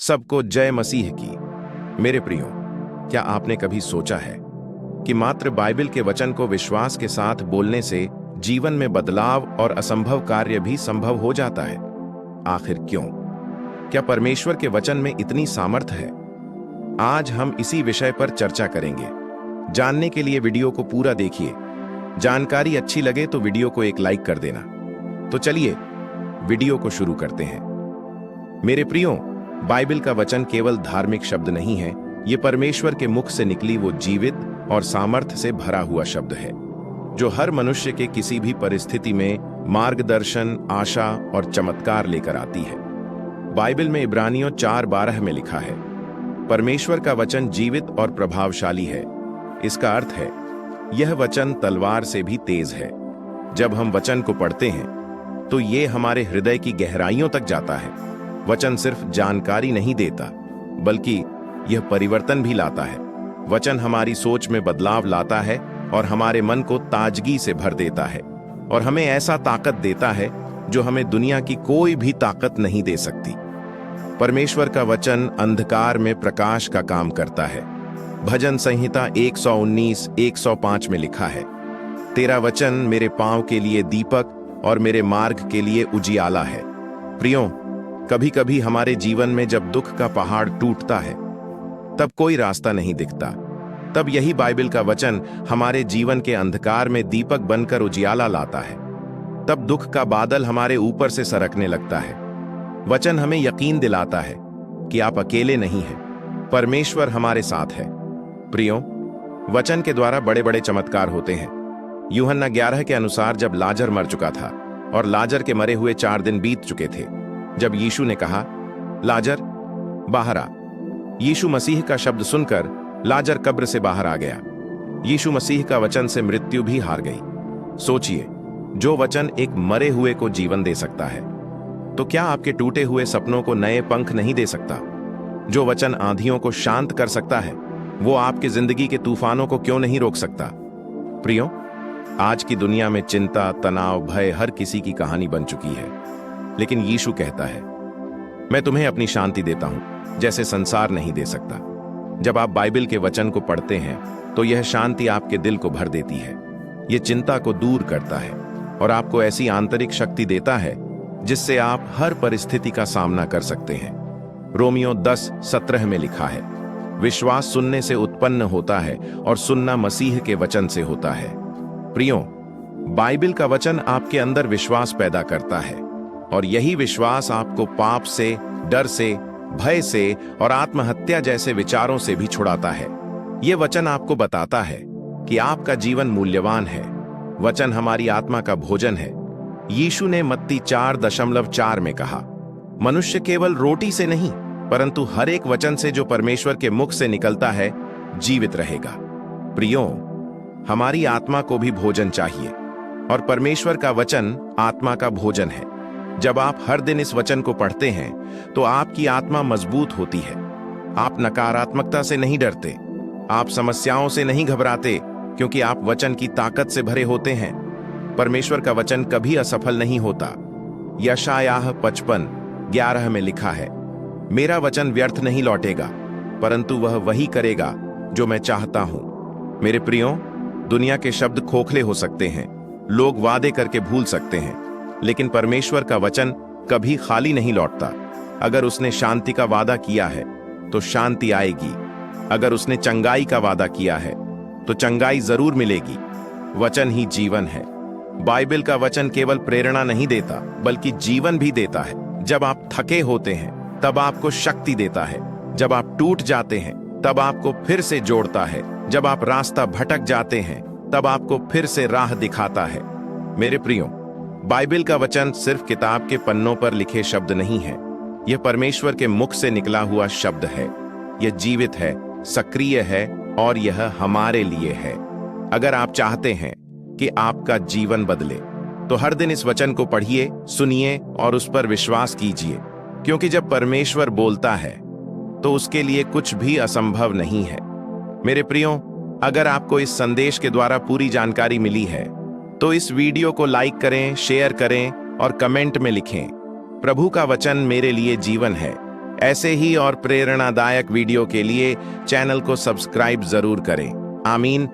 सबको जय मसीह की। मेरे प्रियो, क्या आपने कभी सोचा है कि मात्र बाइबल के वचन को विश्वास के साथ बोलने से जीवन में बदलाव और असंभव कार्य भी संभव हो जाता है? आखिर क्यों? क्या परमेश्वर के वचन में इतनी सामर्थ्य है? आज हम इसी विषय पर चर्चा करेंगे। जानने के लिए वीडियो को पूरा देखिए। जानकारी अच्छी लगे तो वीडियो को एक लाइक कर देना। तो चलिए वीडियो को शुरू करते हैं। मेरे प्रियो, बाइबल का वचन केवल धार्मिक शब्द नहीं है, ये परमेश्वर के मुख से निकली वो जीवित और सामर्थ्य से भरा हुआ शब्द है, जो हर मनुष्य के किसी भी परिस्थिति में मार्गदर्शन, आशा और चमत्कार लेकर आती है। बाइबल में इब्रानियों 4:12 में लिखा है, परमेश्वर का वचन जीवित और प्रभावशाली है। इसका अर्थ है, यह वचन तलवार से भी तेज है। जब हम वचन को पढ़ते हैं तो ये हमारे हृदय की गहराइयों तक जाता है। वचन सिर्फ जानकारी नहीं देता, बल्कि यह परिवर्तन भी लाता है। वचन हमारी सोच में बदलाव लाता है और हमारे मन को ताजगी से भर देता है, और हमें ऐसा ताकत देता है जो हमें दुनिया की कोई भी ताकत नहीं दे सकती। परमेश्वर का वचन अंधकार में प्रकाश का काम करता है। भजन संहिता 119:105 में लिखा है, तेरा वचन मेरे पांव के लिए दीपक और मेरे मार्ग के लिए उजियाला है। प्रियो, कभी कभी हमारे जीवन में जब दुख का पहाड़ टूटता है, तब कोई रास्ता नहीं दिखता, तब यही बाइबल का वचन हमारे जीवन के अंधकार में दीपक बनकर उजियाला लाता है। तब दुख का बादल हमारे ऊपर से सरकने लगता है। वचन हमें यकीन दिलाता है कि आप अकेले नहीं हैं, परमेश्वर हमारे साथ है। प्रियो, वचन के द्वारा बड़े बड़े चमत्कार होते हैं। यूहन्ना 11 के अनुसार जब लाजर मर चुका था और लाजर के मरे हुए 4 दिन बीत चुके थे, जब यीशु ने कहा, लाजर बाहर आ, यीशु मसीह का शब्द सुनकर लाजर कब्र से बाहर आ गया। यीशु मसीह का वचन से मृत्यु भी हार गई। सोचिए, जो वचन एक मरे हुए को जीवन दे सकता है, तो क्या आपके टूटे हुए सपनों को नए पंख नहीं दे सकता? जो वचन आंधियों को शांत कर सकता है, वो आपके जिंदगी के तूफानों को क्यों नहीं रोक सकता? प्रियो, आज की दुनिया में चिंता, तनाव, भय हर किसी की कहानी बन चुकी है, लेकिन यीशु कहता है, मैं तुम्हें अपनी शांति देता हूं, जैसे संसार नहीं दे सकता। जब आप बाइबल के वचन को पढ़ते हैं तो यह शांति आपके दिल को भर देती है। यह चिंता को दूर करता है और आपको ऐसी आंतरिक शक्ति देता है जिससे आप हर परिस्थिति का सामना कर सकते हैं। रोमियो 10:17 में लिखा है, विश्वास सुनने से उत्पन्न होता है और सुनना मसीह के वचन से होता है। प्रियो, बाइबल का वचन आपके अंदर विश्वास पैदा करता है, और यही विश्वास आपको पाप से, डर से, भय से और आत्महत्या जैसे विचारों से भी छुड़ाता है। यह वचन आपको बताता है कि आपका जीवन मूल्यवान है। वचन हमारी आत्मा का भोजन है। यीशु ने मत्ती 4:4 में कहा, मनुष्य केवल रोटी से नहीं, परंतु हर एक वचन से जो परमेश्वर के मुख से निकलता है जीवित रहेगा। प्रियो, हमारी आत्मा को भी भोजन चाहिए, और परमेश्वर का वचन आत्मा का भोजन है। जब आप हर दिन इस वचन को पढ़ते हैं तो आपकी आत्मा मजबूत होती है। आप नकारात्मकता से नहीं डरते, आप समस्याओं से नहीं घबराते, क्योंकि आप वचन की ताकत से भरे होते हैं। परमेश्वर का वचन कभी असफल नहीं होता। यशायाह 55:11 में लिखा है, मेरा वचन व्यर्थ नहीं लौटेगा, परंतु वह वही करेगा जो मैं चाहता हूं। मेरे प्रियो, दुनिया के शब्द खोखले हो सकते हैं, लोग वादे करके भूल सकते हैं, लेकिन परमेश्वर का वचन कभी खाली नहीं लौटता। अगर उसने शांति का वादा किया है तो शांति आएगी। अगर उसने चंगाई का वादा किया है तो चंगाई जरूर मिलेगी। वचन ही जीवन है। बाइबल का वचन केवल प्रेरणा नहीं देता, बल्कि जीवन भी देता है। जब आप थके होते हैं तब आपको शक्ति देता है। जब आप टूट जाते हैं तब आपको फिर से जोड़ता है। जब आप रास्ता भटक जाते हैं तब आपको फिर से राह दिखाता है। मेरे प्रियो, बाइबल का वचन सिर्फ किताब के पन्नों पर लिखे शब्द नहीं है, यह परमेश्वर के मुख से निकला हुआ शब्द है। यह जीवित है, सक्रिय है, और यह हमारे लिए है। अगर आप चाहते हैं कि आपका जीवन बदले, तो हर दिन इस वचन को पढ़िए, सुनिए और उस पर विश्वास कीजिए, क्योंकि जब परमेश्वर बोलता है तो उसके लिए कुछ भी असंभव नहीं है। मेरे प्रियो, अगर आपको इस संदेश के द्वारा पूरी जानकारी मिली है तो इस वीडियो को लाइक करें, शेयर करें और कमेंट में लिखें, प्रभु का वचन मेरे लिए जीवन है। ऐसे ही और प्रेरणादायक वीडियो के लिए चैनल को सब्सक्राइब जरूर करें। आमीन।